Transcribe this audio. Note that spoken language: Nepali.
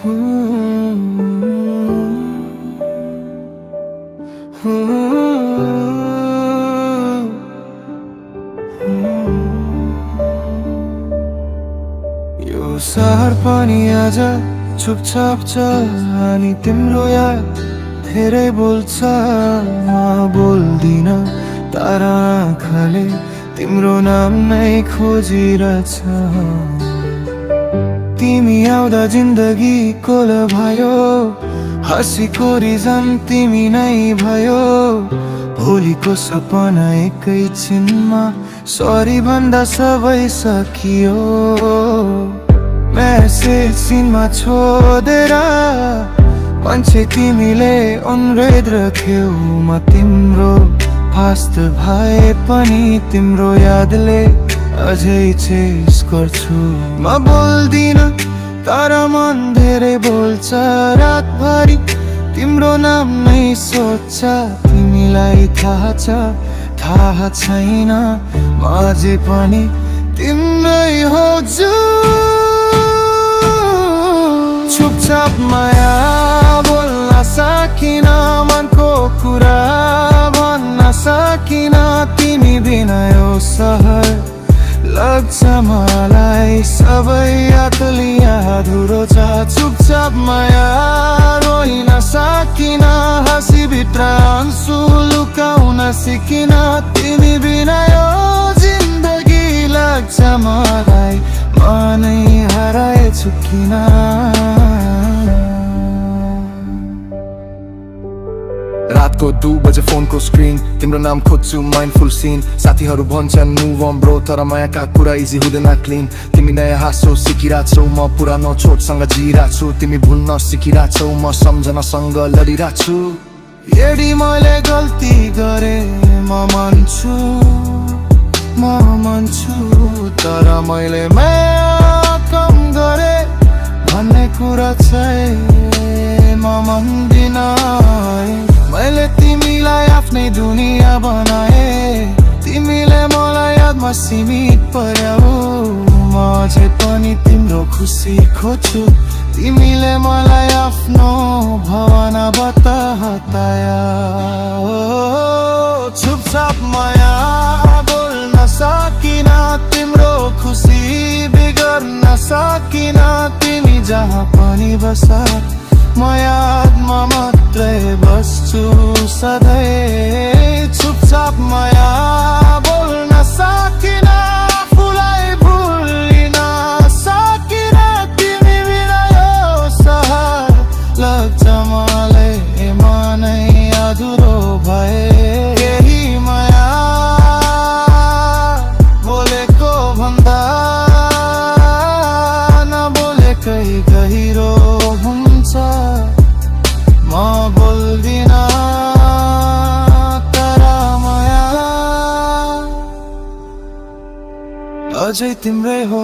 यो सहर पनि आज चुपचाप चल अनि तिम्रो याद धेरै बोल्छ म बोल्दिन तारा आँखाले तिम्रो नाम नै खोजिरहेछ तिमी आउँदा जिन्दगी कोल भयो हँसीको रिजन तिमी नै भयो भोलिको सपना एकैछिनमा सरी भन्दा सबै सकियो मेसेज सिनमा छोडेर मान्छे तिमीले अनुरोध राख्यौ म तिम्रो फास्ट भए पनि तिम्रो यादले अझै चेस गर्छु म बोल्दिन तर मन धेरै बोल्छ रातभरि तिम्रो नाम नै सोच्छ तिमीलाई थाहा छैन म अझै पनि तिम्रै हो चुपचाप माया बोल्न सकिन मनको कुरा भन्न सकिन तिमी बिना यो सहर लाग्छ मलाई सबै अतलिया अधुरो छ चुपचाप माया रोइन सकिन हाँसी भित्र आँसु लुकाउन सिकिन तिमी बिना यो जिन्दगी लाग्छ मलाई म नै हराएछु किन रातको 2 बजे फोनको स्क्रिन तिम्रो नाम खोज्छु माइन्डफुल सिन साथीहरू भन्छन् मुभ अन ब्रो तर मायाका कुरा इजी हुँदैन क्लिन तिमी नयाँ हाँसो सिकिरहेछौ म पुरानो छोटसँग जिरहेछु तिमी भुल्न सिकिरहेछौ म सम्झनासँग लडिरहेछु यदि मैले गल्ती गरे म मान्छु तर मैले माया कम गरे भन्ने कुरा चाहिँ म मान्दिन मैले तिमीलाई आफ्नै दुनिया बनाए तिमीले मलाई यादमा सीमित पर्याऊ म अझै पनि तिम्रो खुसी खोज्छु तिमीले मलाई आफ्नो भावना बताया चुपचाप माया बोल्न सकिन तिम्रो खुसी बिगार्न सकिन तिमी जहाँ पनि बस म यादमा मात्रै बस्छु सधैँ चुपचाप माया बोल्न सकिन आफूलाई भुलिन सकिन तिमी बिना यो सहर लाग्छ मलाई म नै अधुरो भए केही माया बोलेको भन्दा नबोलेकै गहिरो म बोल्दिन तर माया अझै तिम्रै हो।